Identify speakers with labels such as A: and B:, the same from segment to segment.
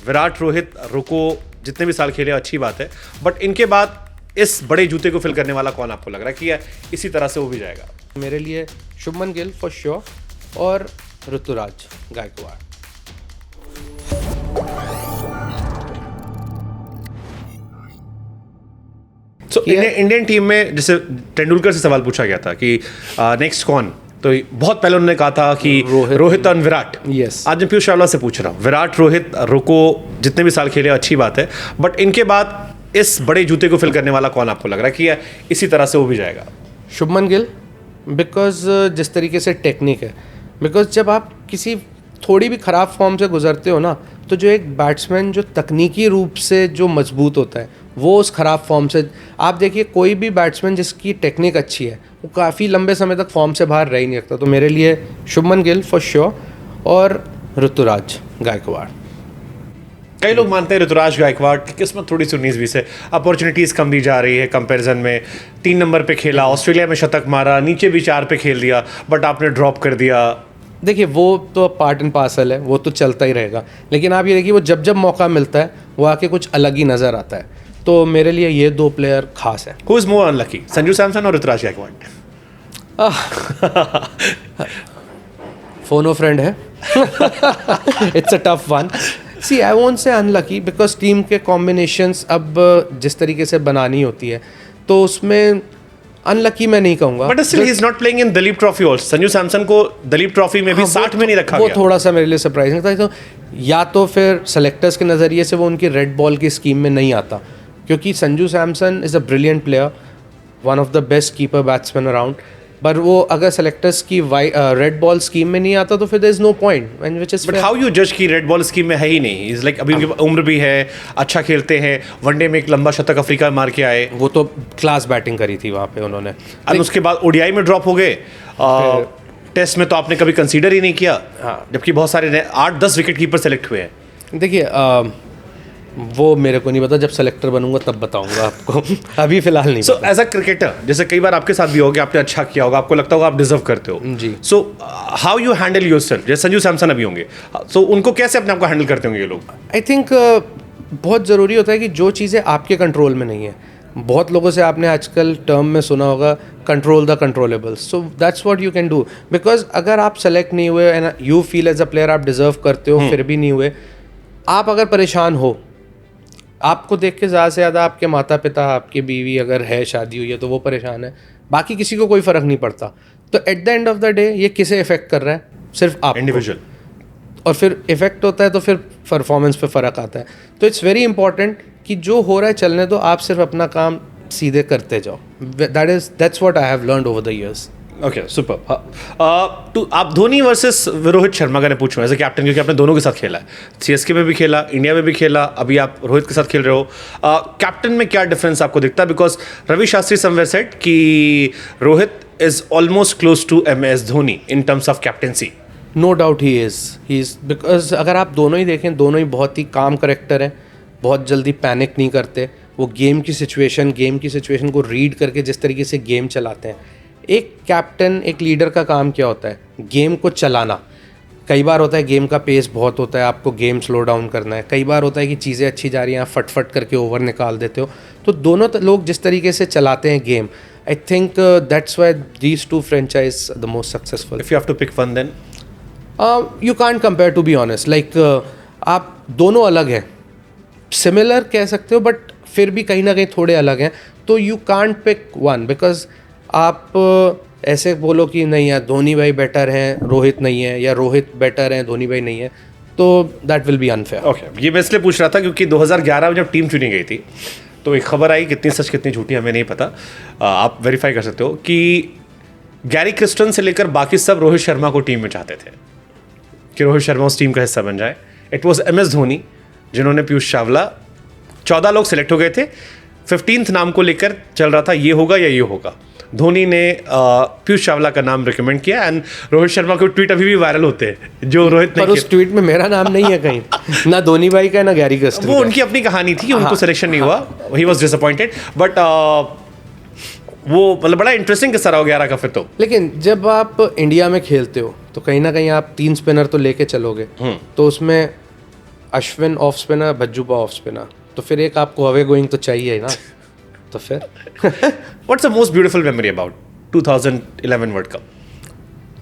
A: विराट, रोहित, रुको जितने भी साल खेले अच्छी बात है, बट इनके बाद इस बड़े जूते को फिल करने वाला कौन आपको लग रहा है कि इसी तरह से वो भी जाएगा?
B: मेरे लिए शुभमन गिल फॉर श्योर और Ruturaj Gaikwad.
A: So Indian team में जैसे तेंदुलकर से सवाल पूछा गया था कि नेक्स्ट कौन, तो बहुत पहले उन्होंने कहा था कि रोहित और विराट।
B: Yes.
A: आज मैं पीयूष चावला से पूछ रहा हूँ, विराट, रोहित, रुको जितने भी साल खेले अच्छी बात है, बट इनके बाद इस बड़े जूते को फिल करने वाला कौन आपको लग रहा है कि इसी तरह से वो भी जाएगा?
B: शुभमन गिल, बिकॉज जिस तरीके से टेक्निक है, बिकॉज जब आप किसी थोड़ी भी ख़राब फॉर्म से गुजरते हो ना, तो जो एक बैट्समैन जो तकनीकी रूप से जो मजबूत होता है वो उस ख़राब फॉर्म से, आप देखिए कोई भी बैट्समैन जिसकी टेक्निक अच्छी है वो काफ़ी लंबे समय तक फॉर्म से बाहर रह ही नहीं सकता। तो मेरे लिए शुभमन गिल फॉर श्योर और ऋतुराज गायकवाड़।
A: कई लोग मानते हैं ऋतुराज गायकवाड़ की किस्मत थोड़ी सी 19-20 है, अपॉर्चुनिटीज़ कम दी जा रही है कंपैरिजन में। 3 नंबर पे खेला, ऑस्ट्रेलिया में शतक मारा, नीचे भी 4 पे खेल दिया, बट आपने ड्रॉप कर दिया।
B: देखिए वो तो पार्ट एंड पार्सल है, वो तो चलता ही रहेगा, लेकिन आप ये देखिए वो जब जब मौका मिलता है वो आके कुछ अलग ही नज़र आता है। तो मेरे लिए ये 2 प्लेयर खास हैं।
A: Who is more unlucky, Sanju Samson और ऋतुराज गायकवाड़?
B: फोनो फ्रेंड है। It's a tough one. See I won't say unlucky because team के कॉम्बिनेशंस अब जिस तरीके से बनानी होती है तो उसमें अनलकी मैं नहीं कहूंगा।
A: But still he is not playing in Duleep trophy also. Sanju Samson को दलीप ट्रॉफी में भी 60 में नहीं रखा गया।
B: वो थोड़ा सा मेरे लिए सरप्राइजिंग था। तो या तो फिर सेलेक्टर्स के नज़रिए से वो उनकी रेड बॉल की स्कीम में नहीं आता, क्योंकि Sanju Samson is a brilliant player, one of the best keeper batsman around, पर वो अगर सेलेक्टर्स की रेड बॉल स्कीम में नहीं आता तो फिर there is no point, which is.
A: But how you जज की रेड बॉल स्कीम में है ही नहीं? इज लाइक अभी उनकी उम्र भी है, अच्छा खेलते हैं, वनडे में एक लंबा शतक अफ्रीका मार के आए,
B: वो तो क्लास बैटिंग करी थी वहाँ पे उन्होंने,
A: और उसके बाद ओडीआई में ड्रॉप हो गए। टेस्ट में तो आपने कभी कंसीडर ही नहीं किया। हाँ, जबकि बहुत सारे 8-10 विकेट कीपर सेलेक्ट हुए हैं।
B: देखिए वो मेरे को नहीं पता, जब सेलेक्टर बनूंगा तब बताऊंगा आपको। अभी फिलहाल नहीं।
A: सो एज अ क्रिकेटर, जैसे कई बार आपके साथ भी होगा, आपने अच्छा किया होगा, आपको लगता होगा आप डिजर्व करते हो
B: जी।
A: So how you handle yourself? जैसे संजू सैमसन अभी होंगे, सो उनको कैसे अपने आप को हैंडल करते होंगे ये लोग?
B: आई थिंक बहुत ज़रूरी होता है कि जो चीज़ें आपके कंट्रोल में नहीं है, बहुत लोगों से आपने आजकल टर्म में सुना होगा control the controllables, so that's what you can do. Because अगर आप सेलेक्ट नहीं हुए and you feel as a player आप डिजर्व करते हो, फिर भी नहीं हुए, आप अगर परेशान हो, आपको देख के ज़्यादा से ज़्यादा आपके माता पिता, आपकी बीवी अगर है, शादी हुई है, तो वो परेशान है, बाकी किसी को कोई फ़र्क नहीं पड़ता। तो at the end of the day ये किसे इफेक्ट कर रहा है? सिर्फ आप,
A: इंडिविजुअल। और
B: फिर इफेक्ट होता है तो फिर परफॉर्मेंस पे फ़र्क आता है। तो इट्स वेरी इंपॉर्टेंट कि जो हो रहा है चलने दो, आप सिर्फ अपना काम सीधे करते जाओ। That's what I have learned over the years.
A: Okay, super. तो आप धोनी वर्सेस रोहित शर्मा का मैं पूछूं एज ए कैप्टन, क्योंकि आपने दोनों के साथ खेला है, सीएसके में भी खेला, इंडिया में भी खेला, अभी आप रोहित के साथ खेल रहे हो। कैप्टन में क्या डिफरेंस आपको दिखता है? Because Ravi Shastri somewhere said कि Rohit is almost close to MS Dhoni in terms of captaincy.
B: No doubt he is because अगर आप दोनों ही देखें, दोनों ही बहुत ही काम करेक्टर हैं, बहुत जल्दी पैनिक नहीं करते, वो गेम की सिचुएशन को रीड करके जिस तरीके से गेम चलाते हैं। एक कैप्टन, एक लीडर का काम क्या होता है? गेम को चलाना। कई बार होता है गेम का पेस बहुत होता है, आपको गेम स्लो डाउन करना है। कई बार होता है कि चीज़ें अच्छी जा रही हैं, आप फटफट करके ओवर निकाल देते हो। तो दोनों लोग जिस तरीके से चलाते हैं game, I think that's why these two franchise the most successful.
A: If you have to pick one then
B: you can't compare, to be honest. Like आप दोनों अलग हैं, सिमिलर कह सकते हो, बट फिर भी कहीं ना कहीं थोड़े अलग हैं। तो you can't pick one, because आप ऐसे बोलो कि नहीं यार धोनी भाई बेटर हैं, रोहित नहीं है, या रोहित बेटर हैं, धोनी भाई नहीं है, तो that will be unfair.
A: Okay, ये मैं इसलिए पूछ रहा था क्योंकि 2011 में जब टीम चुनी गई थी तो एक खबर आई, कितनी सच कितनी झूठी हमें नहीं पता, आप वेरीफाई कर सकते हो, कि गैरी क्रिस्टन से लेकर बाकी सब रोहित शर्मा को टीम में चाहते थे कि रोहित शर्मा उस टीम का हिस्सा बन जाए। इट वॉज MS धोनी जिन्होंने पीयूष चावला, 14 लोग सेलेक्ट हो गए थे, 15th नाम को लेकर चल रहा था ये होगा या ये होगा। धोनी ने पीयूष चावला का नाम रिकमेंड किया एंड रोहित शर्मा के ट्वीट अभी भी वायरल होते हैं जो रोहित ने,
B: पर उस ट्वीट में मेरा नाम नहीं है कहीं, ना धोनी भाई का ना गैरी क्रिस्टन का।
A: वो उनकी अपनी कहानी थी, उनको सिलेक्शन नहीं हुआ, ही वाज डिसअपॉइंटेड, बट वो मतलब बड़ा इंटरेस्टिंग किस्सा रहा 11 का फिर तो।
B: लेकिन जब आप इंडिया में खेलते हो तो कहीं ना कहीं आप 3 स्पिनर तो लेके चलोगे, तो उसमें अश्विन ऑफ स्पिनर, भज्जूबा ऑफ स्पिनर, तो फिर एक आपको अवे गोइंग तो चाहिए ही ना। तो फिर
A: what's the most beautiful memory about 2011 world cup?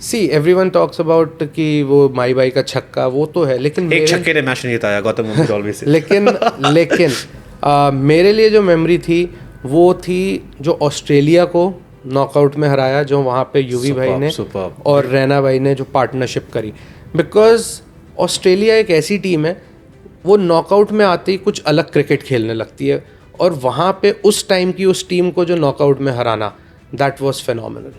B: See everyone talks about कि वो माई बाई का छक्का, वो तो है, लेकिन
A: एक छक्के ने मैच नहीं जिताया, गौतम गंभीर ऑलवेज।
B: लेकिन मेरे लिए जो मेमोरी थी वो थी जो ऑस्ट्रेलिया को नॉकआउट में हराया, जो वहाँ पे यूवी भाई ने और रैना भाई ने जो पार्टनरशिप करी। बिकॉज ऑस्ट्रेलिया एक ऐसी टीम है, वो नॉकआउट में आते ही कुछ अलग क्रिकेट खेलने लगती है, और वहाँ पे उस टाइम की उस टीम को जो नॉकआउट में हराना, दैट वाज फेनोमिनल।